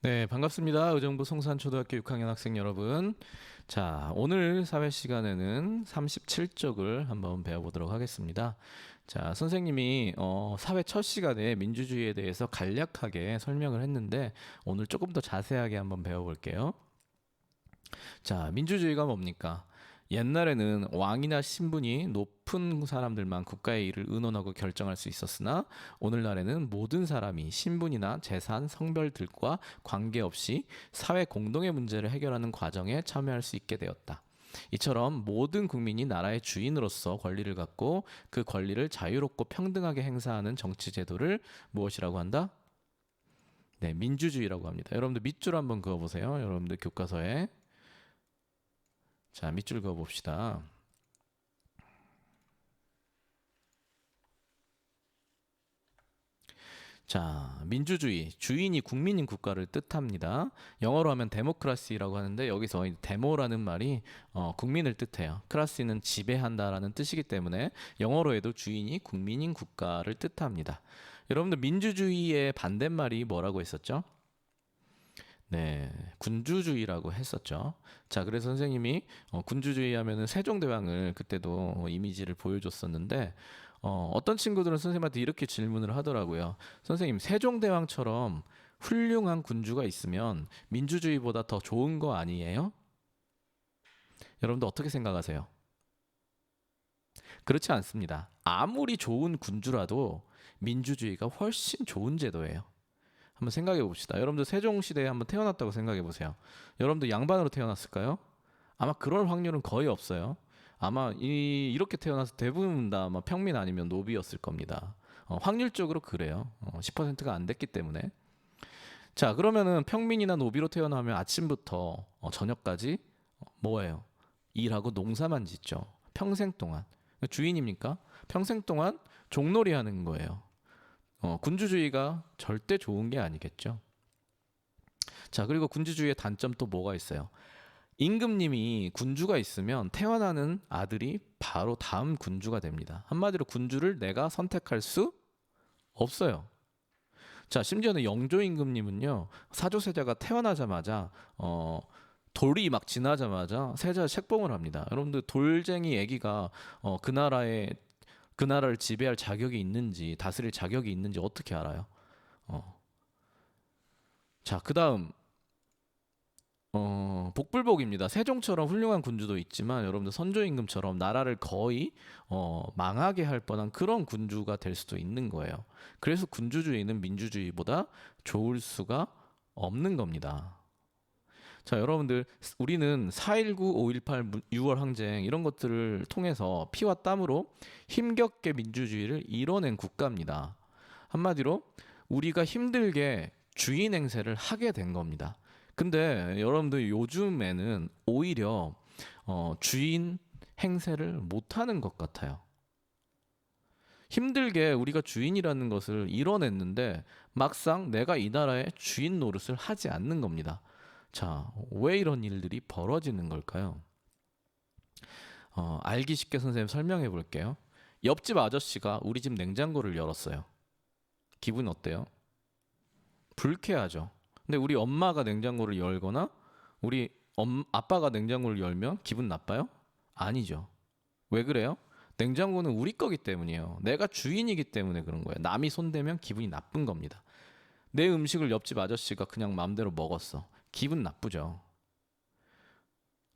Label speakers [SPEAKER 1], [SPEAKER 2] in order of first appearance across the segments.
[SPEAKER 1] 네, 반갑습니다. 의정부 송산초등학교 6학년 학생 여러분. 자, 오늘 사회 시간에는 37쪽을 한번 배워보도록 하겠습니다. 자, 선생님이 사회 첫 시간에 민주주의에 대해서 간략하게 설명을 했는데 오늘 조금 더 자세하게 한번 배워볼게요. 자, 민주주의가 뭡니까? 옛날에는 왕이나 신분이 높은 사람들만 국가의 일을 의논하고 결정할 수 있었으나 오늘날에는 모든 사람이 신분이나 재산, 성별들과 관계없이 사회 공동의 문제를 해결하는 과정에 참여할 수 있게 되었다. 이처럼 모든 국민이 나라의 주인으로서 권리를 갖고 그 권리를 자유롭고 평등하게 행사하는 정치 제도를 무엇이라고 한다? 네, 민주주의라고 합니다. 여러분들 밑줄 한번 그어보세요. 여러분들 교과서에. 자, 밑줄 그어봅시다. 자, 민주주의, 주인이 국민인 국가를 뜻합니다. 영어로 하면 데모크라시라고 하는데 여기서 데모라는 말이 국민을 뜻해요. 크라시는 지배한다라는 뜻이기 때문에 영어로 해도 주인이 국민인 국가를 뜻합니다. 여러분들 민주주의의 반대말이 뭐라고 했었죠? 네, 군주주의라고 했었죠. 자, 그래서 선생님이 군주주의 하면은 세종대왕을 그때도 이미지를 보여줬었는데 어떤 친구들은 선생님한테 이렇게 질문을 하더라고요. 선생님, 세종대왕처럼 훌륭한 군주가 있으면 민주주의보다 더 좋은 거 아니에요? 여러분들 어떻게 생각하세요? 그렇지 않습니다. 아무리 좋은 군주라도 민주주의가 훨씬 좋은 제도예요. 한번 생각해 봅시다. 여러분들 세종시대에 한번 태어났다고 생각해 보세요. 여러분들 양반으로 태어났을까요? 아마 그럴 확률은 거의 없어요. 아마 이렇게 태어나서 대부분 다 아마 평민 아니면 노비였을 겁니다. 확률적으로 그래요. 10%가 안 됐기 때문에. 자, 그러면은 평민이나 노비로 태어나면 아침부터 저녁까지 뭐예요? 일하고 농사만 짓죠. 평생 동안. 주인입니까? 평생 동안 종놀이 하는 거예요. 군주주의가 절대 좋은 게 아니겠죠. 자, 그리고 군주주의의 단점 또 뭐가 있어요? 임금님이 군주가 있으면 태어나는 아들이 바로 다음 군주가 됩니다. 한마디로 군주를 내가 선택할 수 없어요. 자, 심지어는 영조 임금님은요, 사조세자가 태어나자마자 돌이 막 지나자마자 세자 책봉을 합니다. 여러분들 돌쟁이 애기가 그 나라를 지배할 자격이 있는지 다스릴 자격이 있는지 어떻게 알아요? 자, 그다음 복불복입니다. 세종처럼 훌륭한 군주도 있지만 여러분들 선조임금처럼 나라를 거의 망하게 할 뻔한 그런 군주가 될 수도 있는 거예요. 그래서 군주주의는 민주주의보다 좋을 수가 없는 겁니다. 자, 여러분들 우리는 4.19, 5.18, 6월 항쟁 이런 것들을 통해서 피와 땀으로 힘겹게 민주주의를 이뤄낸 국가입니다. 한마디로 우리가 힘들게 주인 행세를 하게 된 겁니다. 근데 여러분들 요즘에는 오히려 주인 행세를 못하는 것 같아요. 힘들게 우리가 주인이라는 것을 이뤄냈는데 막상 내가 이 나라의 주인 노릇을 하지 않는 겁니다. 자, 왜 이런 일들이 벌어지는 걸까요? 알기 쉽게 선생님 설명해 볼게요. 옆집 아저씨가 우리 집 냉장고를 열었어요. 기분 어때요? 불쾌하죠. 근데 우리 엄마가 냉장고를 열거나 우리 아빠가 냉장고를 열면 기분 나빠요? 아니죠. 왜 그래요? 냉장고는 우리 거기 때문이에요. 내가 주인이기 때문에 그런 거예요. 남이 손대면 기분이 나쁜 겁니다. 내 음식을 옆집 아저씨가 그냥 마음대로 먹었어. 기분 나쁘죠.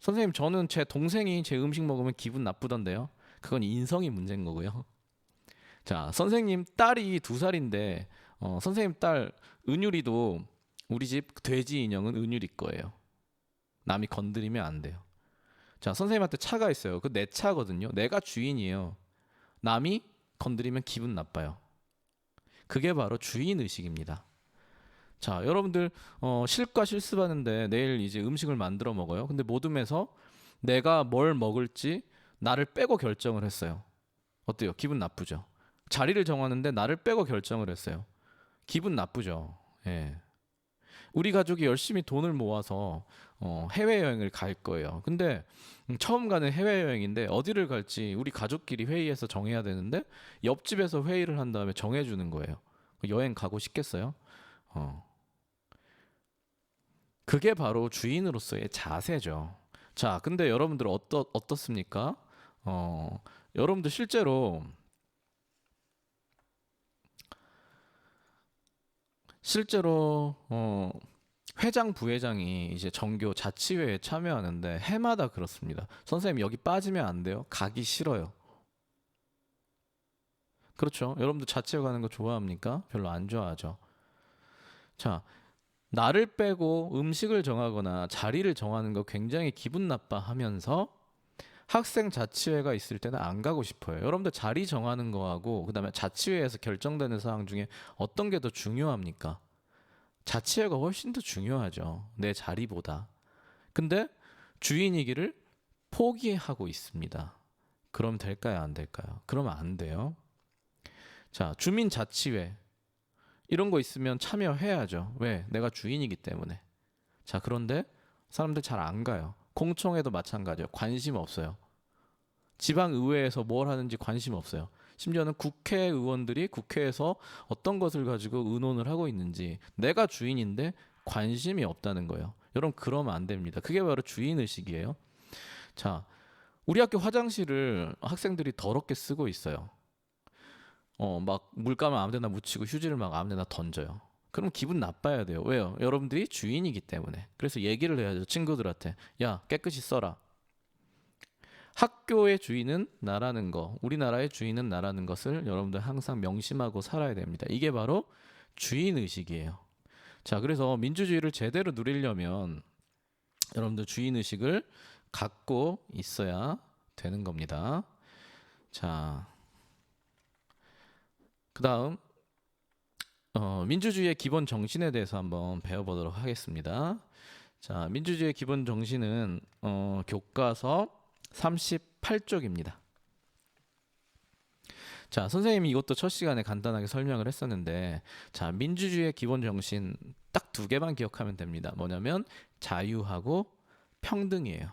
[SPEAKER 1] 선생님, 저는 제 동생이 제 음식 먹으면 기분 나쁘던데요. 그건 인성이 문제인 거고요. 자, 선생님 딸이 2살인데 선생님 딸 은율이도 우리 집 돼지 인형은 은율이 거예요. 남이 건드리면 안 돼요. 자, 선생님한테 차가 있어요. 그 내 차거든요. 내가 주인이에요. 남이 건드리면 기분 나빠요. 그게 바로 주인 의식입니다. 자, 여러분들 실과 실습하는데 내일 이제 음식을 만들어 먹어요. 근데 모둠에서 내가 뭘 먹을지 나를 빼고 결정을 했어요. 어때요? 기분 나쁘죠? 자리를 정하는데 나를 빼고 결정을 했어요. 기분 나쁘죠? 예. 우리 가족이 열심히 돈을 모아서 해외여행을 갈 거예요. 근데 처음 가는 해외여행인데 어디를 갈지 우리 가족끼리 회의해서 정해야 되는데 옆집에서 회의를 한 다음에 정해주는 거예요. 여행 가고 싶겠어요? 어. 그게 바로 주인으로서의 자세죠. 자, 근데 여러분들 어떻습니까? 여러분들 실제로 회장 부회장이 이제 정교 자치회에 참여하는데 해마다 그렇습니다. 선생님 여기 빠지면 안 돼요. 가기 싫어요. 그렇죠. 여러분들 자치회 가는 거 좋아합니까? 별로 안 좋아하죠. 자, 나를 빼고 음식을 정하거나 자리를 정하는 거 굉장히 기분 나빠하면서 학생 자치회가 있을 때는 안 가고 싶어요. 여러분들 자리 정하는 거하고 그다음에 자치회에서 결정되는 사항 중에 어떤 게 더 중요합니까? 자치회가 훨씬 더 중요하죠. 내 자리보다. 근데 주인이기를 포기하고 있습니다. 그럼 될까요? 안 될까요? 그러면 안 돼요. 자, 주민자치회. 이런 거 있으면 참여해야죠. 왜? 내가 주인이기 때문에. 자, 그런데 사람들 잘 안 가요. 공청회도 마찬가지예요. 관심 없어요. 지방의회에서 뭘 하는지 관심 없어요. 심지어는 국회의원들이 국회에서 어떤 것을 가지고 의논을 하고 있는지 내가 주인인데 관심이 없다는 거예요. 여러분 그러면 안 됩니다. 그게 바로 주인의식이에요. 자, 우리 학교 화장실을 학생들이 더럽게 쓰고 있어요. 막 물감을 아무 데나 묻히고 휴지를 막 아무 데나 던져요. 그럼 기분 나빠야 돼요. 왜요? 여러분들이 주인이기 때문에. 그래서 얘기를 해야죠. 친구들한테. 야, 깨끗이 써라. 학교의 주인은 나라는 거, 우리나라의 주인은 나라는 것을 여러분들 항상 명심하고 살아야 됩니다. 이게 바로 주인의식이에요. 자, 그래서 민주주의를 제대로 누리려면 여러분들 주인의식을 갖고 있어야 되는 겁니다. 자, 그 다음 민주주의의 기본 정신에 대해서 한번 배워보도록 하겠습니다. 자, 민주주의의 기본 정신은 교과서 38쪽입니다. 자, 선생님이 이것도 첫 시간에 간단하게 설명을 했었는데, 자, 민주주의의 기본 정신 딱 두 개만 기억하면 됩니다. 뭐냐면 자유하고 평등이에요.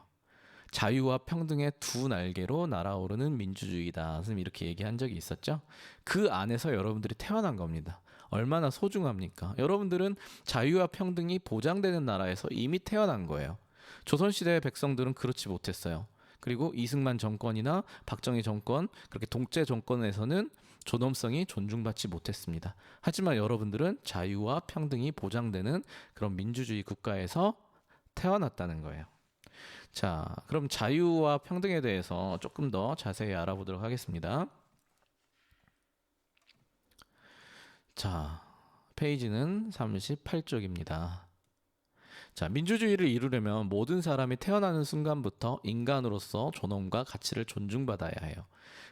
[SPEAKER 1] 자유와 평등의 두 날개로 날아오르는 민주주의다. 선생님 이렇게 얘기한 적이 있었죠? 그 안에서 여러분들이 태어난 겁니다. 얼마나 소중합니까? 여러분들은 자유와 평등이 보장되는 나라에서 이미 태어난 거예요. 조선시대의 백성들은 그렇지 못했어요. 그리고 이승만 정권이나 박정희 정권, 그렇게 독재 정권에서는 존엄성이 존중받지 못했습니다. 하지만 여러분들은 자유와 평등이 보장되는 그런 민주주의 국가에서 태어났다는 거예요. 자, 그럼 자유와 평등에 대해서 조금 더 자세히 알아보도록 하겠습니다. 자, 페이지는 38쪽입니다. 자, 민주주의를 이루려면 모든 사람이 태어나는 순간부터 인간으로서 존엄과 가치를 존중받아야 해요.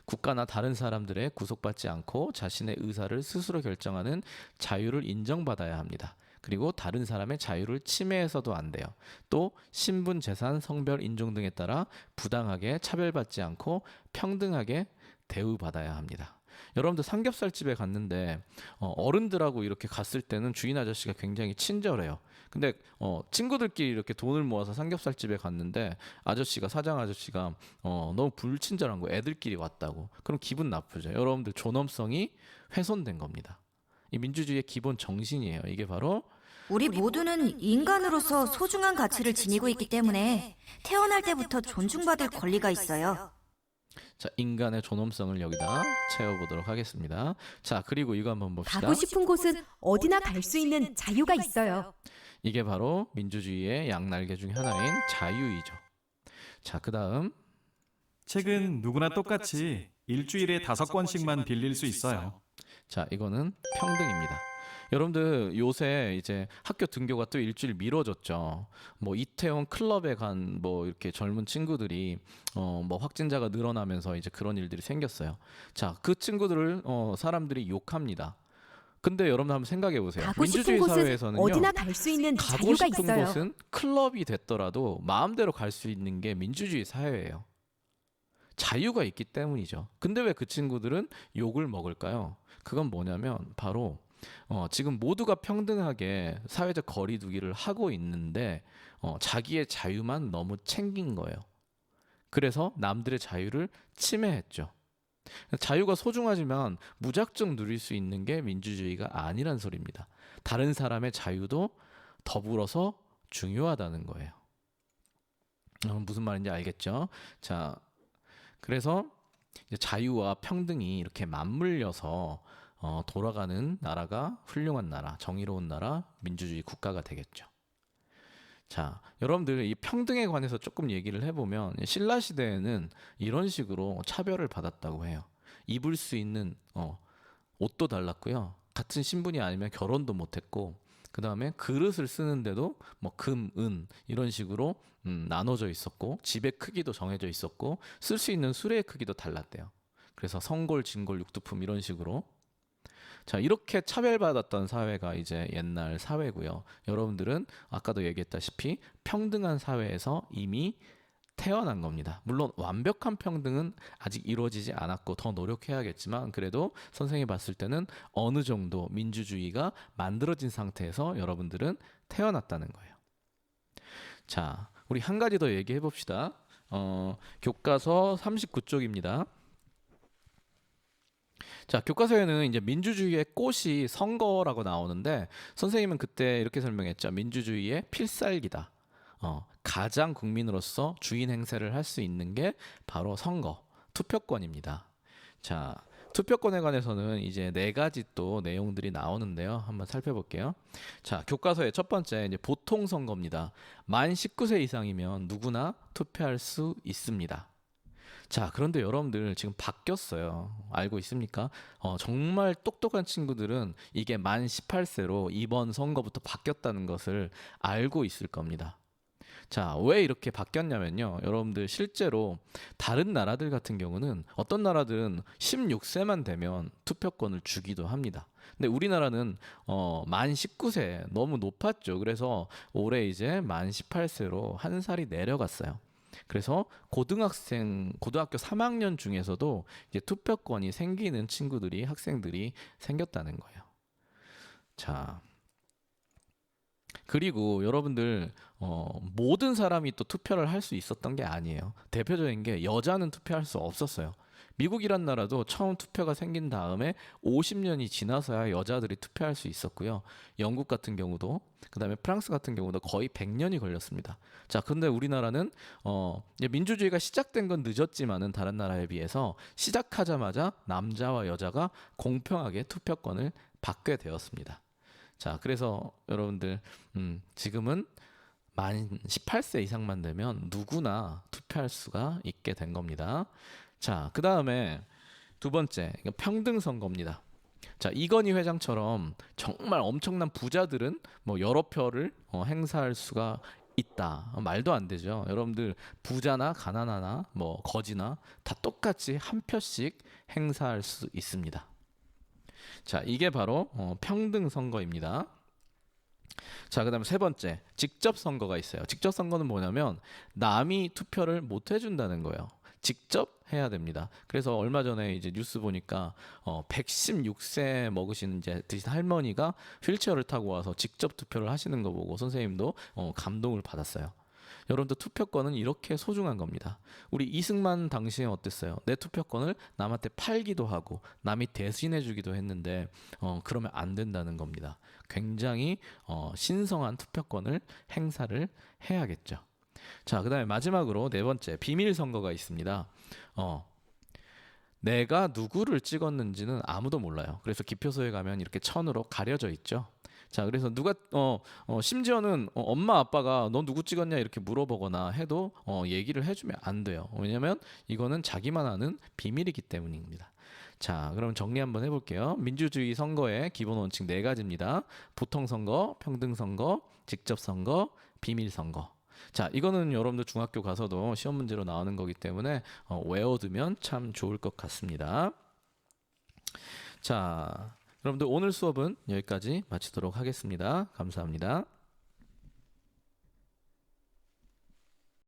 [SPEAKER 1] 국가나 다른 사람들의 구속받지 않고 자신의 의사를 스스로 결정하는 자유를 인정받아야 합니다. 그리고 다른 사람의 자유를 침해해서도 안 돼요. 또 신분, 재산, 성별, 인종 등에 따라 부당하게 차별받지 않고 평등하게 대우받아야 합니다. 여러분들 삼겹살집에 갔는데 어른들하고 이렇게 갔을 때는 주인 아저씨가 굉장히 친절해요. 근데 친구들끼리 이렇게 돈을 모아서 삼겹살집에 갔는데 사장 아저씨가 너무 불친절한 거예요. 애들끼리 왔다고. 그럼 기분 나쁘죠. 여러분들 존엄성이 훼손된 겁니다. 이 민주주의의 기본 정신이에요. 이게 바로
[SPEAKER 2] 우리 모두는 인간으로서 소중한 가치를 지니고 있기 때문에 태어날 때부터 존중받을 권리가 있어요.
[SPEAKER 1] 자, 인간의 존엄성을 여기다 채워보도록 하겠습니다. 자, 그리고 이거 한번 봅시다.
[SPEAKER 3] 가고 싶은 곳은 어디나 갈 수 있는 자유가 있어요.
[SPEAKER 1] 이게 바로 민주주의의 양날개 중 하나인 자유이죠. 자, 그 다음
[SPEAKER 4] 책은 누구나 똑같이 일주일에 5권씩만 빌릴 수 있어요.
[SPEAKER 1] 자, 이거는 평등입니다. 여러분들 요새 이제 학교 등교가 또 일주일 미뤄졌죠. 뭐 이태원 클럽에 간 뭐 이렇게 젊은 친구들이 뭐 확진자가 늘어나면서 이제 그런 일들이 생겼어요. 자, 그 친구들을 사람들이 욕합니다. 근데 여러분 한번 생각해 보세요.
[SPEAKER 3] 가고 싶은
[SPEAKER 1] 민주주의
[SPEAKER 3] 곳은
[SPEAKER 1] 사회에서는요.
[SPEAKER 3] 어디나 갈 수 있는
[SPEAKER 1] 가고
[SPEAKER 3] 자유가
[SPEAKER 1] 싶은
[SPEAKER 3] 있어요.
[SPEAKER 1] 곳은 클럽이 됐더라도 마음대로 갈 수 있는 게 민주주의 사회예요. 자유가 있기 때문이죠. 근데 왜 그 친구들은 욕을 먹을까요? 그건 뭐냐면 바로 지금 모두가 평등하게 사회적 거리두기를 하고 있는데 자기의 자유만 너무 챙긴 거예요. 그래서 남들의 자유를 침해했죠. 자유가 소중하지만 무작정 누릴 수 있는 게 민주주의가 아니란 소리입니다. 다른 사람의 자유도 더불어서 중요하다는 거예요. 무슨 말인지 알겠죠? 자, 그래서 이제 자유와 평등이 이렇게 맞물려서 돌아가는 나라가 훌륭한 나라, 정의로운 나라, 민주주의 국가가 되겠죠. 자, 여러분들 이 평등에 관해서 조금 얘기를 해보면 신라 시대에는 이런 식으로 차별을 받았다고 해요. 입을 수 있는 옷도 달랐고요. 같은 신분이 아니면 결혼도 못했고, 그 다음에 그릇을 쓰는데도 뭐 금, 은 이런 식으로 나눠져 있었고, 집의 크기도 정해져 있었고, 쓸 수 있는 수레의 크기도 달랐대요. 그래서 성골, 진골, 육두품 이런 식으로. 자, 이렇게 차별받았던 사회가 이제 옛날 사회고요. 여러분들은 아까도 얘기했다시피 평등한 사회에서 이미 태어난 겁니다. 물론 완벽한 평등은 아직 이루어지지 않았고 더 노력해야겠지만, 그래도 선생님이 봤을 때는 어느 정도 민주주의가 만들어진 상태에서 여러분들은 태어났다는 거예요. 자, 우리 한 가지 더 얘기해 봅시다. 교과서 39쪽입니다. 자, 교과서에는 이제 민주주의의 꽃이 선거라고 나오는데, 선생님은 그때 이렇게 설명했죠. 민주주의의 필살기다. 가장 국민으로서 주인 행세를 할 수 있는 게 바로 선거, 투표권입니다. 자, 투표권에 관해서는 이제 4가지 또 내용들이 나오는데요. 한번 살펴볼게요. 자, 교과서의 첫 번째 이제 보통 선거입니다. 만 19세 이상이면 누구나 투표할 수 있습니다. 자, 그런데 여러분들 지금 바뀌었어요. 알고 있습니까? 정말 똑똑한 친구들은 이게 만 18세로 이번 선거부터 바뀌었다는 것을 알고 있을 겁니다. 자, 왜 이렇게 바뀌었냐면요. 여러분들 실제로 다른 나라들 같은 경우는 어떤 나라들은 16세만 되면 투표권을 주기도 합니다. 근데 우리나라는 만 19세 너무 높았죠. 그래서 올해 이제 만 18세로 한 살이 내려갔어요. 그래서 고등학교 3학년 중에서도 이제 투표권이 생기는 친구들이, 학생들이 생겼다는 거예요. 자, 그리고 여러분들 모든 사람이 또 투표를 할 수 있었던 게 아니에요. 대표적인 게 여자는 투표할 수 없었어요. 미국이란 나라도 처음 투표가 생긴 다음에 50년이 지나서야 여자들이 투표할 수 있었고요. 영국 같은 경우도, 그 다음에 프랑스 같은 경우도 거의 100년이 걸렸습니다. 자, 그런데 우리나라는 이제 민주주의가 시작된 건 늦었지만은 다른 나라에 비해서 시작하자마자 남자와 여자가 공평하게 투표권을 받게 되었습니다. 자, 그래서 여러분들 지금은 만 18세 이상만 되면 누구나 투표할 수가 있게 된 겁니다. 자, 그 다음에 두 번째, 평등 선거입니다. 자, 이건희 회장처럼 정말 엄청난 부자들은 뭐 여러 표를 행사할 수가 있다. 말도 안 되죠. 여러분들 부자나 가난하나 뭐 거지나 다 똑같이 한 표씩 행사할 수 있습니다. 자, 이게 바로 평등 선거입니다. 자, 그 다음에 세 번째, 직접 선거가 있어요. 직접 선거는 뭐냐면 남이 투표를 못 해준다는 거예요. 직접 해야 됩니다. 그래서 얼마 전에 이제 뉴스 보니까 116세 먹으신 이제 드신 할머니가 휠체어를 타고 와서 직접 투표를 하시는 거 보고 선생님도 감동을 받았어요. 여러분들 투표권은 이렇게 소중한 겁니다. 우리 이승만 당시에 어땠어요? 내 투표권을 남한테 팔기도 하고 남이 대신해 주기도 했는데 그러면 안 된다는 겁니다. 굉장히 신성한 투표권을 행사를 해야겠죠. 자, 그 다음에 마지막으로 네 번째, 비밀 선거가 있습니다. 내가 누구를 찍었는지는 아무도 몰라요. 그래서 기표소에 가면 이렇게 천으로 가려져 있죠. 자, 그래서 누가 심지어는 엄마 아빠가 너 누구 찍었냐 이렇게 물어보거나 해도 얘기를 해주면 안 돼요. 왜냐면 이거는 자기만 아는 비밀이기 때문입니다. 자, 그럼 정리 한번 해볼게요. 민주주의 선거의 기본 원칙 4가지입니다. 보통 선거, 평등 선거, 직접 선거, 비밀 선거. 자, 이거는 여러분들 중학교 가서도 시험 문제로 나오는 거기 때문에 외워두면 참 좋을 것 같습니다. 자, 여러분들 오늘 수업은 여기까지 마치도록 하겠습니다. 감사합니다.